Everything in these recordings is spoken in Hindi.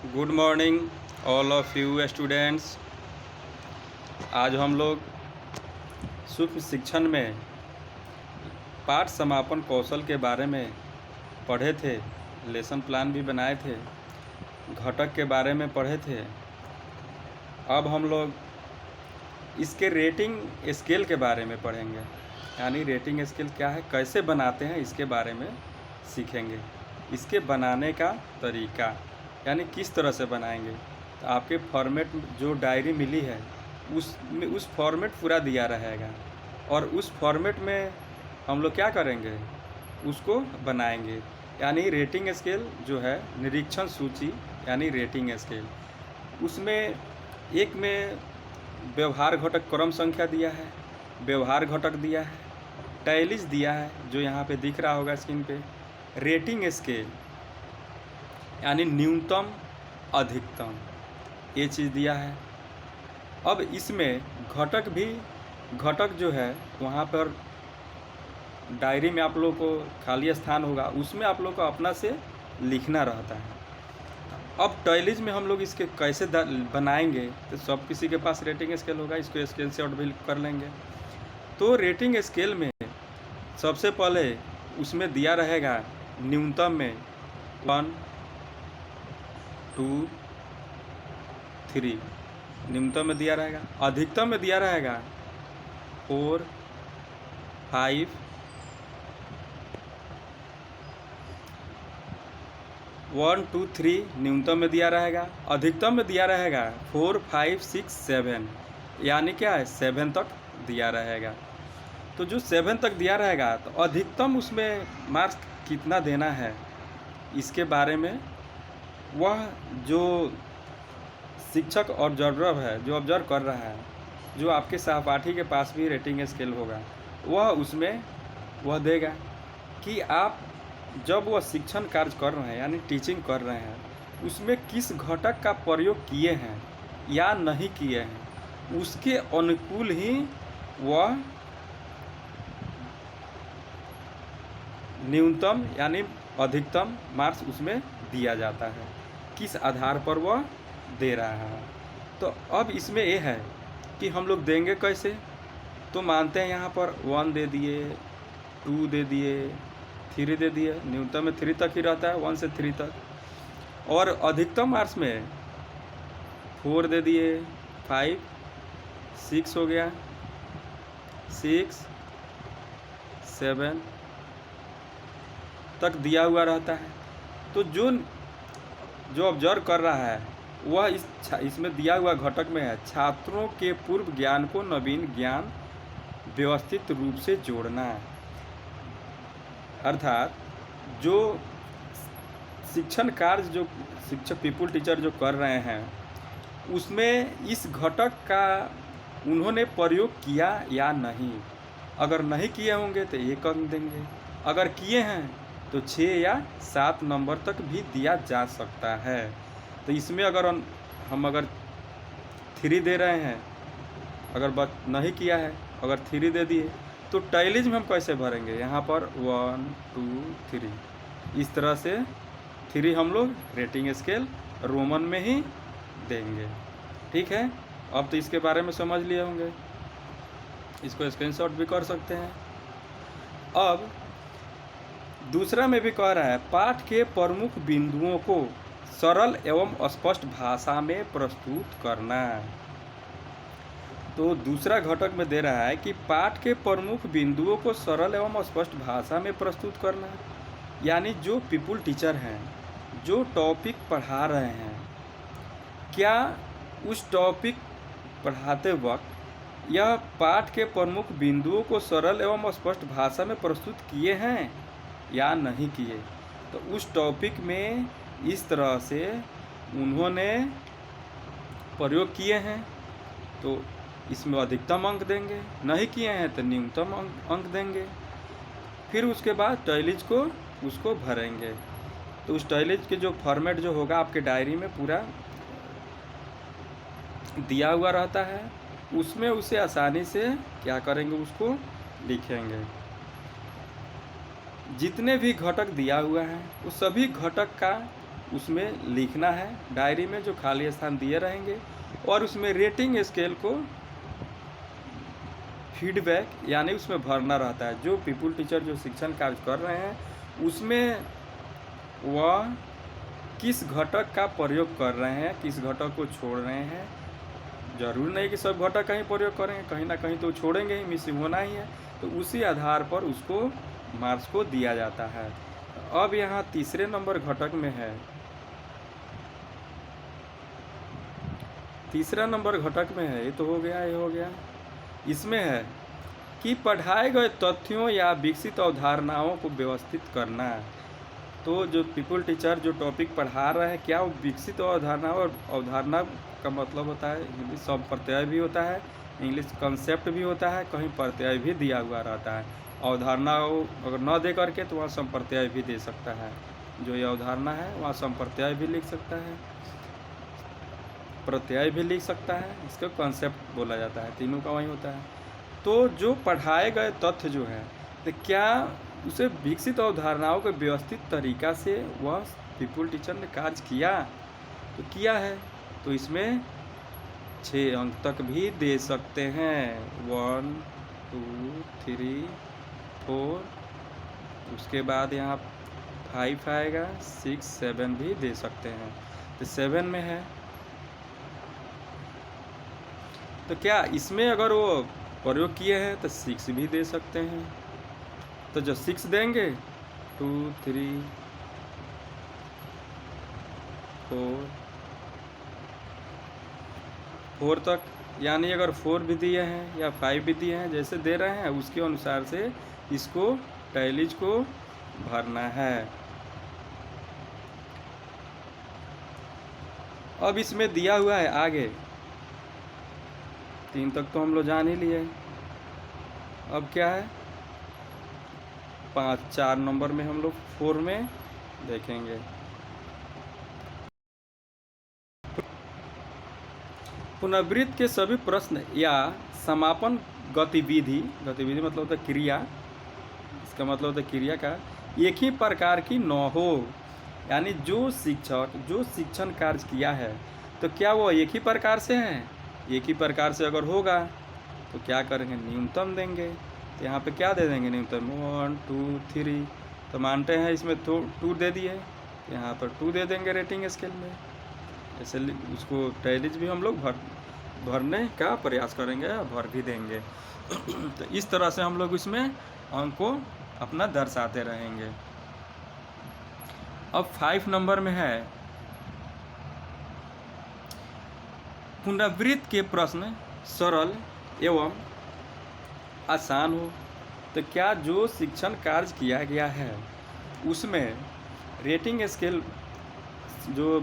Good morning all of you students. आज हम लोग सूक्ष्म शिक्षण में पाठ समापन कौशल के बारे में पढ़े थे। लेसन प्लान भी बनाए थे, घटक के बारे में पढ़े थे। अब हम लोग इसके रेटिंग स्केल के बारे में पढ़ेंगे, यानी रेटिंग स्केल क्या है, कैसे बनाते हैं, इसके बारे में सीखेंगे। इसके बनाने का तरीका, यानी किस तरह से बनाएंगे। तो आपके फॉर्मेट जो डायरी मिली है उस फॉर्मेट पूरा दिया रहेगा, और उस फॉर्मेट में हम लोग क्या करेंगे, उसको बनाएंगे। यानी रेटिंग स्केल जो है, निरीक्षण सूची यानी रेटिंग स्केल, उसमें एक में व्यवहार घटक क्रम संख्या दिया है, व्यवहार घटक दिया है, टैलिज दिया है जो यहाँ पे दिख रहा होगा स्क्रीन पे। रेटिंग स्केल यानी न्यूनतम अधिकतम, ये चीज़ दिया है। अब इसमें घटक जो है, वहाँ पर डायरी में आप लोगों को खाली स्थान होगा, उसमें आप लोग को अपना से लिखना रहता है। अब टैलिज में हम लोग इसके कैसे बनाएंगे, तो सब किसी के पास रेटिंग स्केल होगा, इसको स्केल से आउट भी कर लेंगे। तो रेटिंग स्केल में सबसे पहले उसमें दिया रहेगा न्यूनतम में 1 2 3, न्यूनतम में दिया रहेगा। अधिकतम में दिया रहेगा 4 5 1 2 3, न्यूनतम में दिया रहेगा। अधिकतम में दिया रहेगा 4 5 6 7, यानी क्या है, 7 तक दिया रहेगा। तो जो 7 तक दिया रहेगा, तो अधिकतम उसमें मार्क्स कितना देना है, इसके बारे में वह जो शिक्षक ऑब्जर्वर है, जो ऑब्जर्व कर रहा है, जो आपके सहपाठी के पास भी रेटिंग स्केल होगा, वह उसमें वह देगा कि आप जब वह शिक्षण कार्य कर रहे हैं, यानी टीचिंग कर रहे हैं, उसमें किस घटक का प्रयोग किए हैं या नहीं किए हैं, उसके अनुकूल ही वह न्यूनतम यानी अधिकतम मार्क्स उसमें दिया जाता है, किस आधार पर वह दे रहा है। तो अब इसमें ये है कि हम लोग देंगे कैसे। तो मानते हैं यहाँ पर 1 दे दिए, 2 दे दिए, 3 दे दिए। न्यूनतम में 3 तक ही रहता है, 1 से 3 तक। और अधिकतम मार्क्स में 4 दे दिए, 5 6 हो गया, 6 7 तक दिया हुआ रहता है। तो जो ऑब्जर्व कर रहा है, वह इसमें दिया हुआ घटक में है छात्रों के पूर्व ज्ञान को नवीन ज्ञान व्यवस्थित रूप से जोड़ना है। अर्थात जो शिक्षण कार्य जो शिक्षक पीपुल टीचर जो कर रहे हैं, उसमें इस घटक का उन्होंने प्रयोग किया या नहीं। अगर नहीं किए होंगे तो 1 अंक देंगे, अगर किए हैं तो 6 या 7 नंबर तक भी दिया जा सकता है। तो इसमें अगर हम 3 दे रहे हैं, अगर नहीं किया है, अगर 3 दे दिए, तो टैलिज में हम कैसे भरेंगे, यहाँ पर 1 2 3, इस तरह से 3 हम लोग रेटिंग स्केल रोमन में ही देंगे। ठीक है, अब तो इसके बारे में समझ लिए होंगे, इसको स्क्रीनशॉट भी कर सकते हैं। अब दूसरा में भी कह रहा है पाठ के प्रमुख बिंदुओं को सरल एवं स्पष्ट भाषा में प्रस्तुत करना। तो दूसरा घटक में दे रहा है कि पाठ के प्रमुख बिंदुओं को सरल एवं स्पष्ट भाषा में प्रस्तुत करना, यानी जो पीपुल टीचर हैं, जो टॉपिक पढ़ा रहे हैं, क्या उस टॉपिक पढ़ाते वक्त यह पाठ के प्रमुख बिंदुओं को सरल एवं स्पष्ट भाषा में प्रस्तुत किए हैं या नहीं किए। तो उस टॉपिक में इस तरह से उन्होंने प्रयोग किए हैं, तो इसमें अधिकतम अंक देंगे, नहीं किए हैं तो न्यूनतम अंक देंगे। फिर उसके बाद टैलिज को उसको भरेंगे। तो उस टैलिज के जो फॉर्मेट जो होगा आपके डायरी में पूरा दिया हुआ रहता है, उसमें उसे आसानी से क्या करेंगे, उसको लिखेंगे। जितने भी घटक दिया हुआ है, उस सभी घटक का उसमें लिखना है डायरी में, जो खाली स्थान दिए रहेंगे, और उसमें रेटिंग स्केल को फीडबैक यानी उसमें भरना रहता है। जो पीपुल टीचर जो शिक्षण कार्य कर रहे हैं उसमें वह किस घटक का प्रयोग कर रहे हैं, किस घटक को छोड़ रहे हैं। जरूरी नहीं कि सब घटक का ही प्रयोग करेंगे, कहीं ना कहीं तो छोड़ेंगे ही, मिसिंग होना ही है। तो उसी आधार पर उसको मार्क्स को दिया जाता है। अब यहाँ तीसरे नंबर घटक में है, तीसरा नंबर घटक में है, ये तो हो गया, ये हो गया। इसमें है कि पढ़ाए गए तथ्यों या विकसित अवधारणाओं को व्यवस्थित करना। तो जो पीपुल टीचर जो टॉपिक पढ़ा रहे हैं, क्या वो विकसित अवधारणा, और अवधारणा का मतलब होता है इंग्लिश शब्द प्रत्यय भी होता है, इंग्लिश कंसेप्ट भी होता है, कहीं प्रत्यय भी दिया हुआ रहता है। अवधारणा अगर न दे करके तो वहाँ संप्रत्यय भी दे सकता है। जो ये अवधारणा है वहाँ संप्रत्यय भी लिख सकता है, प्रत्यय भी लिख सकता है, इसको कंसेप्ट बोला जाता है, तीनों का वही होता है। तो जो पढ़ाए गए तथ्य जो है, तो क्या उसे विकसित अवधारणाओं के व्यवस्थित तरीक़ा से वह पीपुल टीचर ने कार्य किया, तो किया है, तो इसमें 6 अंक तक भी दे सकते हैं। 1 2 3 4, उसके बाद यहाँ 5 आएगा, 6 7 भी दे सकते हैं। तो 7 में है, तो क्या इसमें अगर वो प्रयोग किए हैं तो 6 भी दे सकते हैं। तो जो 6 देंगे 2 3 4 तक, यानी अगर 4 भी दिए हैं या 5 भी दिए हैं, जैसे दे रहे हैं उसके अनुसार से इसको टैलीज को भरना है। अब इसमें दिया हुआ है आगे 3 तक तो हम लोग जान ही लिए। अब क्या है 4 नंबर में हम लोग 4 में देखेंगे। पुनरावृत्त के सभी प्रश्न या समापन गतिविधि, गतिविधि मतलब होता है क्रिया, इसका मतलब होता है क्रिया का, एक ही प्रकार की न हो। यानी जो शिक्षक जो शिक्षण कार्य किया है तो क्या वो एक ही प्रकार से हैं? एक ही प्रकार से अगर होगा तो क्या करेंगे, न्यूनतम देंगे। तो यहाँ पे क्या दे देंगे, न्यूनतम 1 2 3। तो मानते हैं इसमें 2 दे दिए, तो यहाँ पर 2 दे देंगे रेटिंग स्केल में। ऐसे उसको टैलीज भी हम लोग भरने का प्रयास करेंगे, भर भी देंगे। तो इस तरह से हम लोग इसमें अंक को अपना दर्शाते रहेंगे। अब 5 नंबर में है पुनरावृत्त के प्रश्न सरल एवं आसान हो। तो क्या जो शिक्षण कार्य किया गया है उसमें रेटिंग स्केल जो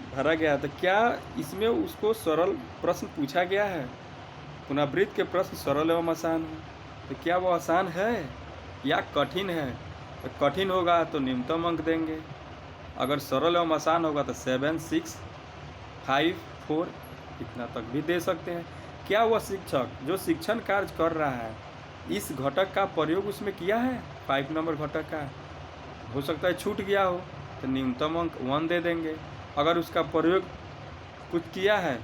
भरा गया, तो क्या इसमें उसको सरल प्रश्न पूछा गया है? पुनरावृत्त के प्रश्न सरल एवं आसान हो, तो क्या वो आसान है या कठिन है? तो कठिन होगा तो न्यूनतम अंक देंगे, अगर सरल एवं आसान होगा तो 7 6 5 4 इतना तक भी दे सकते हैं। क्या वह शिक्षक जो शिक्षण कार्य कर रहा है इस घटक का प्रयोग उसमें किया है? 5 नंबर घटक का हो सकता है छूट गया हो, तो न्यूनतम अंक 1 दे देंगे। अगर उसका प्रयोग कुछ किया है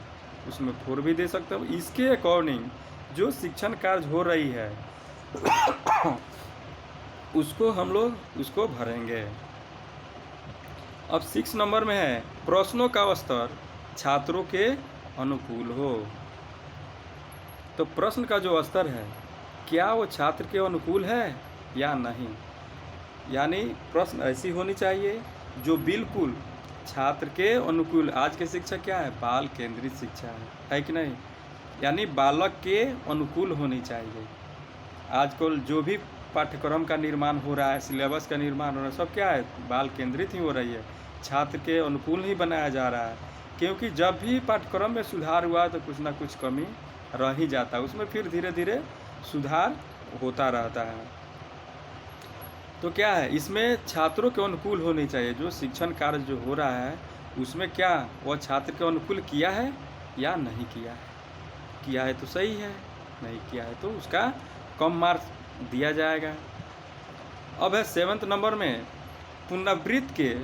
उसमें 4 भी दे सकते हो। इसके अकॉर्डिंग जो शिक्षण कार्य हो रही है उसको हम लोग उसको भरेंगे। अब 6 नंबर में है प्रश्नों का स्तर छात्रों के अनुकूल हो। तो प्रश्न का जो स्तर है क्या वो छात्र के अनुकूल है या नहीं, यानी प्रश्न ऐसी होनी चाहिए जो बिल्कुल छात्र के अनुकूल। आज की शिक्षा क्या है, बाल केंद्रित शिक्षा है कि नहीं, यानी बालक के अनुकूल होनी चाहिए। आजकल जो भी पाठ्यक्रम का निर्माण हो रहा है, सिलेबस का निर्माण हो रहा है, सब क्या है, बाल केंद्रित ही हो रही है, छात्र के अनुकूल ही बनाया जा रहा है। क्योंकि जब भी पाठ्यक्रम में सुधार हुआ तो कुछ ना कुछ कमी रह ही जाता है, उसमें फिर धीरे धीरे सुधार होता रहता है। तो क्या है, इसमें छात्रों के अनुकूल होनी चाहिए। जो शिक्षण कार्य जो हो रहा है उसमें क्या वह छात्र के अनुकूल किया है या नहीं किया है। किया है तो सही है, नहीं किया है तो उसका कम मार्क्स दिया जाएगा। अब है 7 नंबर में पुनरावृत्त के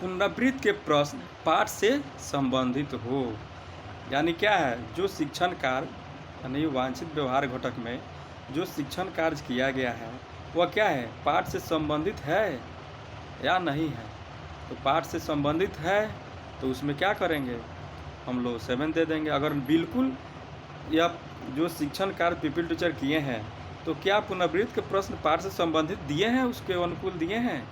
पुनरावृत्ति के प्रश्न पाठ से संबंधित हो। यानी क्या है, जो शिक्षण कार्य यानी वांछित व्यवहार घटक में जो शिक्षण कार्य किया गया है वह क्या है, पाठ से संबंधित है या नहीं है। तो पाठ से संबंधित है तो उसमें क्या करेंगे, हम लोग 7 दे देंगे। अगर बिल्कुल यह जो शिक्षण कार्य पीपल टीचर किए हैं तो क्या पुनरावृत्ति के प्रश्न पाठ से संबंधित दिए हैं, उसके अनुकूल दिए हैं,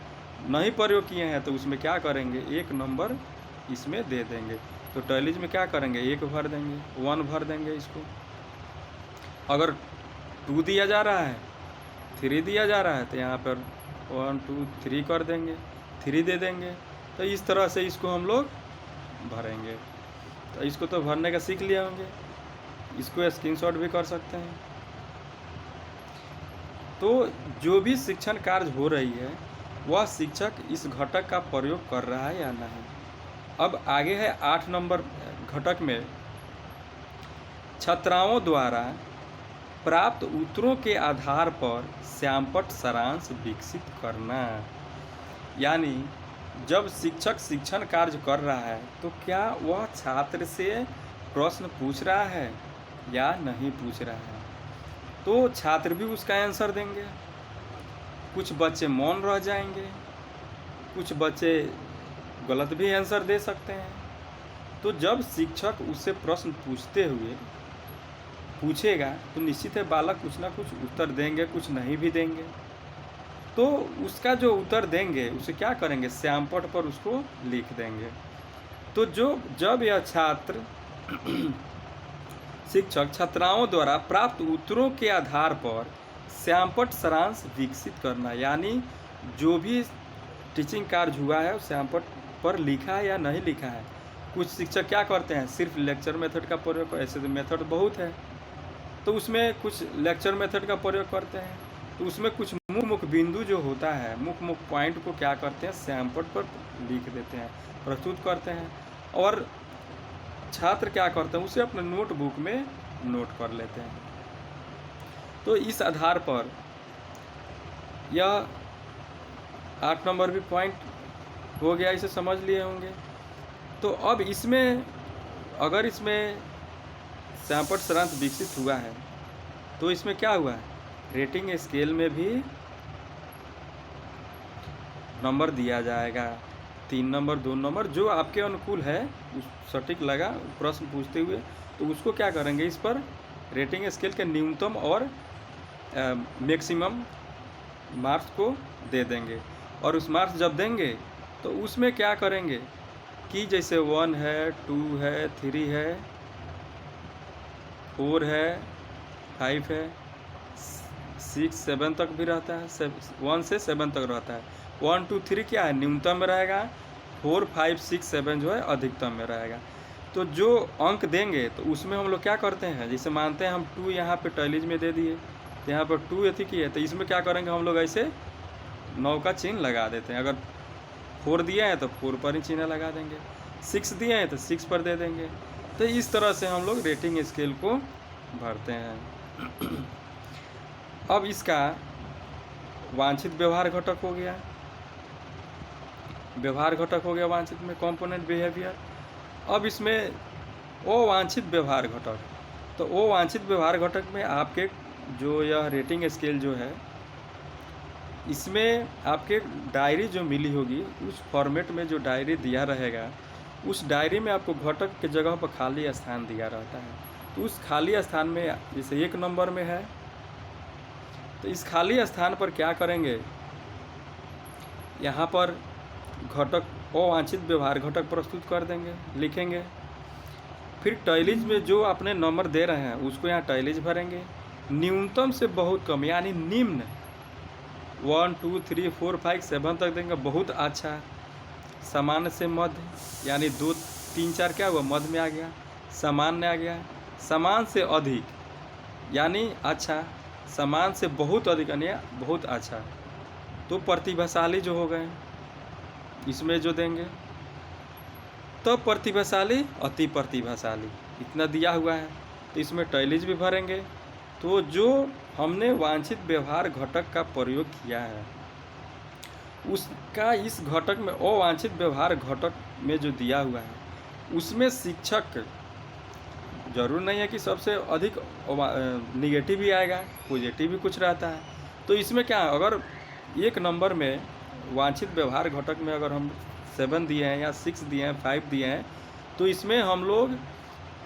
नहीं प्रयोग किए हैं, तो उसमें क्या करेंगे, 1 नंबर इसमें दे देंगे। तो टॉयलेज में क्या करेंगे, 1 भर देंगे, 1 भर देंगे इसको। अगर 2 दिया जा रहा है, 3 दिया जा रहा है तो यहाँ पर 1 2 3 कर देंगे, 3 दे देंगे। तो इस तरह से इसको हम लोग भरेंगे। तो इसको तो भरने का सीख लिए होंगे, इसको स्क्रीनशॉट भी कर सकते हैं। तो जो भी शिक्षण कार्य हो रही है वह शिक्षक इस घटक का प्रयोग कर रहा है या नहीं। अब आगे है 8 नंबर घटक में छात्राओं द्वारा प्राप्त उत्तरों के आधार पर श्यामपट्ट सारांश विकसित करना। यानी जब शिक्षक शिक्षण कार्य कर रहा है तो क्या वह छात्र से प्रश्न पूछ रहा है या नहीं पूछ रहा है। तो छात्र भी उसका आंसर देंगे, कुछ बच्चे मौन रह जाएंगे, कुछ बच्चे गलत भी आंसर दे सकते हैं। तो जब शिक्षक उससे प्रश्न पूछेगा तो निश्चित है बालक कुछ ना कुछ उत्तर देंगे, कुछ नहीं भी देंगे। तो उसका जो उत्तर देंगे उसे क्या करेंगे, श्यामपट्ट पर उसको लिख देंगे। तो जब यह छात्र शिक्षक छात्राओं द्वारा प्राप्त उत्तरों के आधार पर श्यामपट्ट सारांश विकसित करना, यानी जो भी टीचिंग कार्य हुआ है श्यामपट्ट पर लिखा है या नहीं लिखा है। कुछ शिक्षक क्या करते हैं, सिर्फ लेक्चर मेथड का प्रयोग, ऐसे तो मेथड बहुत है, तो उसमें कुछ लेक्चर मेथड का प्रयोग करते हैं। तो उसमें कुछ मुख्य बिंदु जो होता है, मुख्य पॉइंट को क्या करते हैं, श्यामपट्ट पर लिख देते हैं, प्रस्तुत करते हैं। और छात्र क्या करते हैं, उसे अपने नोटबुक में नोट कर लेते हैं। तो इस आधार पर यह 8 नंबर भी पॉइंट हो गया, इसे समझ लिए होंगे। तो अब इसमें अगर इसमें श्यामपट्ट सारांश विकसित हुआ है तो इसमें क्या हुआ है, रेटिंग स्केल में भी नंबर दिया जाएगा, 3 नंबर 2 नंबर जो आपके अनुकूल है, उस सटीक लगा प्रश्न पूछते हुए, तो उसको क्या करेंगे, इस पर रेटिंग स्केल के न्यूनतम और मैक्सिमम मार्क्स को दे देंगे। और उस मार्क्स जब देंगे तो उसमें क्या करेंगे कि जैसे 1 है, 2 है, 3 है, 4 है, 5 है, 6 7 तक भी रहता है, 1 से 7 तक रहता है। 1 2 3 क्या है, न्यूनतम में रहेगा, 4 5 6 7 जो है अधिकतम में रहेगा। तो जो अंक देंगे तो उसमें हम लोग क्या करते हैं, जैसे मानते हैं हम 2 यहाँ पे टॉयलेज में दे दिए, तो यहाँ पर 2 अथी की है, तो इसमें क्या करेंगे हम लोग, ऐसे 9 का चिन्ह लगा देते हैं। अगर 4 दिए हैं तो 4 पर ही चिन्ह लगा देंगे, 6 दिए हैं तो 6 पर दे देंगे। तो इस तरह से हम लोग रेटिंग स्केल को भरते हैं। अब इसका वांछित व्यवहार घटक हो गया, व्यवहार घटक हो गया वांछित में, कंपोनेंट बिहेवियर। अब इसमें अवांछित व्यवहार घटक, तो अवांछित व्यवहार घटक में आपके जो यह रेटिंग स्केल जो है, इसमें आपके डायरी जो मिली होगी, उस फॉर्मेट में जो डायरी दिया रहेगा, उस डायरी में आपको घटक के जगह पर खाली स्थान दिया रहता है। तो उस खाली स्थान में जैसे 1 नंबर में है, तो इस खाली स्थान पर क्या करेंगे, यहाँ पर घटक अवांछित व्यवहार घटक प्रस्तुत कर देंगे, लिखेंगे। फिर टॉयलेज में जो अपने नंबर दे रहे हैं उसको यहाँ टॉयलेज भरेंगे। न्यूनतम से बहुत कम यानी निम्न 1 2 3 4 5 7 तक देंगे, बहुत अच्छा। सामान्य से मध्य यानी 2 3 4 क्या हुआ, मध्य में आ गया, सामान्य आ गया, समान से अधिक यानी अच्छा, समान से बहुत अधिक यानी बहुत अच्छा। तो प्रतिभाशाली जो हो गए इसमें जो देंगे, तो प्रतिभाशाली अति प्रतिभाशाली इतना दिया हुआ है, तो इसमें टॉयलेज भी भरेंगे। तो जो हमने वांछित व्यवहार घटक का प्रयोग किया है उसका इस घटक में अवांछित व्यवहार घटक में जो दिया हुआ है उसमें शिक्षक जरूर नहीं है कि सबसे अधिक निगेटिव ही आएगा, पॉजिटिव भी कुछ रहता है। तो इसमें क्या, अगर एक नंबर में वांछित व्यवहार घटक में अगर हम 7 दिए हैं या 6 दिए हैं, 5 दिए हैं, तो इसमें हम लोग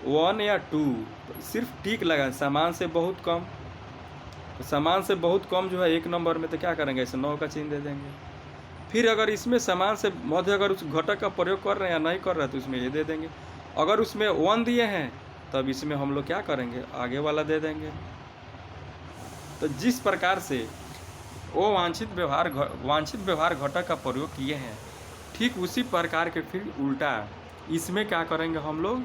1 या 2 सिर्फ टिक लगाएं, समान से बहुत कम, समान से बहुत कम जो है एक नंबर में, तो क्या करेंगे, ऐसे 9 का चिन्ह दे देंगे। फिर अगर इसमें समान से मध्य अगर उस घटक का प्रयोग कर रहे हैं या नहीं कर रहे हैं तो इसमें ये दे देंगे। अगर उसमें 1 दिए हैं तब इसमें हम लोग क्या करेंगे, आगे वाला दे देंगे। तो जिस प्रकार से वो वांछित व्यवहार घटक का प्रयोग किए हैं, ठीक उसी प्रकार के फिर उल्टा इसमें क्या करेंगे, हम लोग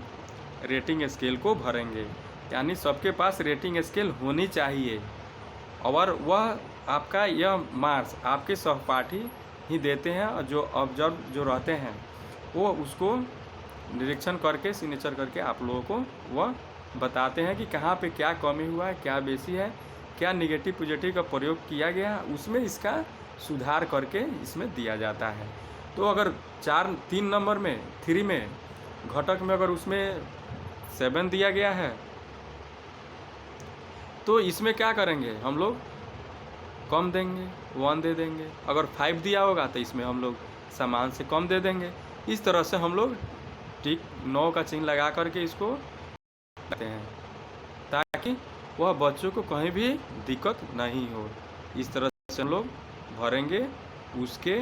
रेटिंग स्केल को भरेंगे। यानी सबके पास रेटिंग स्केल होनी चाहिए और वह आपका यह मार्क्स आपके सहपाठी ही देते हैं, और जो ऑब्जर्व जो रहते हैं वो उसको निरीक्षण करके सिग्नेचर करके आप लोगों को वह बताते हैं कि कहाँ पे क्या कमी हुआ है, क्या बेसी है, क्या निगेटिव पॉजिटिव का प्रयोग किया गया, उसमें इसका सुधार करके इसमें दिया जाता है। तो अगर 3 नंबर में 3 में घटक में अगर उसमें 7 दिया गया है तो इसमें क्या करेंगे, हम लोग कम देंगे, 1 दे देंगे। अगर 5 दिया होगा तो इसमें हम लोग समान से कम दे देंगे। इस तरह से हम लोग ठीक 9 का चिन्ह लगा करके इसको करते हैं ताकि वह बच्चों को कहीं भी दिक्कत नहीं हो। इस तरह से हम लोग भरेंगे, उसके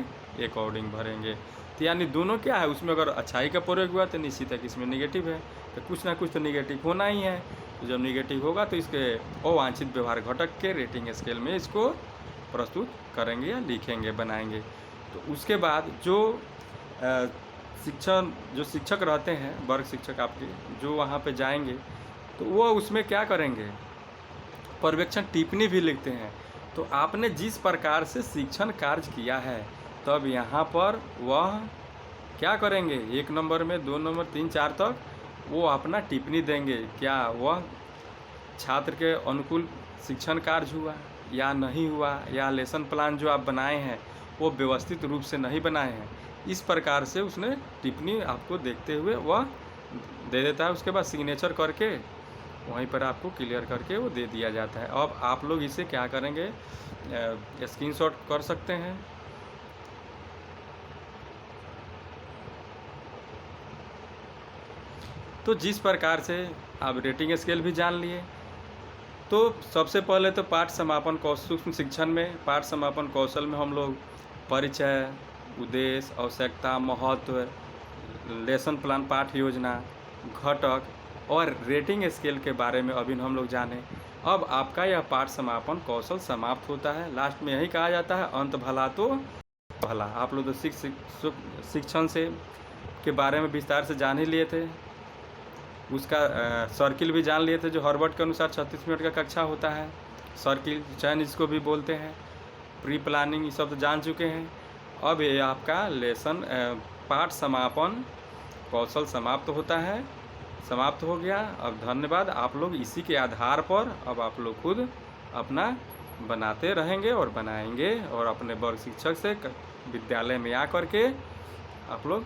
अकॉर्डिंग भरेंगे। तो यानी दोनों क्या है, उसमें अगर अच्छाई का प्रयोग हुआ तो निश्चित है कि इसमें निगेटिव है, तो कुछ ना कुछ तो निगेटिव होना ही है। तो जब निगेटिव होगा तो इसके अवांछित व्यवहार घटक के रेटिंग स्केल में इसको प्रस्तुत करेंगे या लिखेंगे, बनाएंगे। तो उसके बाद जो शिक्षक रहते हैं, वर्ग शिक्षक आपके जो वहाँ पे जाएंगे तो वो उसमें क्या करेंगे, पर्यवेक्षण टिप्पणी भी लिखते हैं। तो आपने जिस प्रकार से शिक्षण कार्य किया है तब यहाँ पर वह क्या करेंगे, 1 नंबर में 2 नंबर 3 4 तक वो अपना टिप्पणी देंगे। क्या वह छात्र के अनुकूल शिक्षण कार्य हुआ या नहीं हुआ, या लेसन प्लान जो आप बनाए हैं वो व्यवस्थित रूप से नहीं बनाए हैं, इस प्रकार से उसने टिप्पणी आपको देखते हुए वह दे देता है। उसके बाद सिग्नेचर करके वहीं पर आपको क्लियर करके वो दे दिया जाता है। अब आप लोग इसे क्या करेंगे, स्क्रीनशॉट कर सकते हैं। तो जिस प्रकार से आप रेटिंग स्केल भी जान लिए, तो सबसे पहले तो पाठ समापन सूक्ष्म शिक्षण में पाठ समापन कौशल में हम लोग परिचय, उद्देश्य, आवश्यकता, महत्व, लेसन प्लान, पाठ योजना, घटक और रेटिंग स्केल के बारे में अभी हम लोग जाने। अब आपका यह पाठ समापन कौशल समाप्त होता है। लास्ट में यही कहा जाता है, अंत भला तो भला। आप लोग तो शिक्षण से के बारे में विस्तार से जान ही लिए थे, उसका सर्किल भी जान लिए थे जो हार्वर्ड के अनुसार 36 मिनट का कक्षा होता है। सर्किल चयन इसको भी बोलते हैं, प्री प्लानिंग, ये सब तो जान चुके हैं। अब ये आपका लेसन पाठ समापन कौशल समाप्त होता है, समाप्त हो गया। अब धन्यवाद। आप लोग इसी के आधार पर अब आप लोग खुद अपना बनाते रहेंगे और बनाएंगे, और अपने वर्ग शिक्षक से विद्यालय में आ करके आप लोग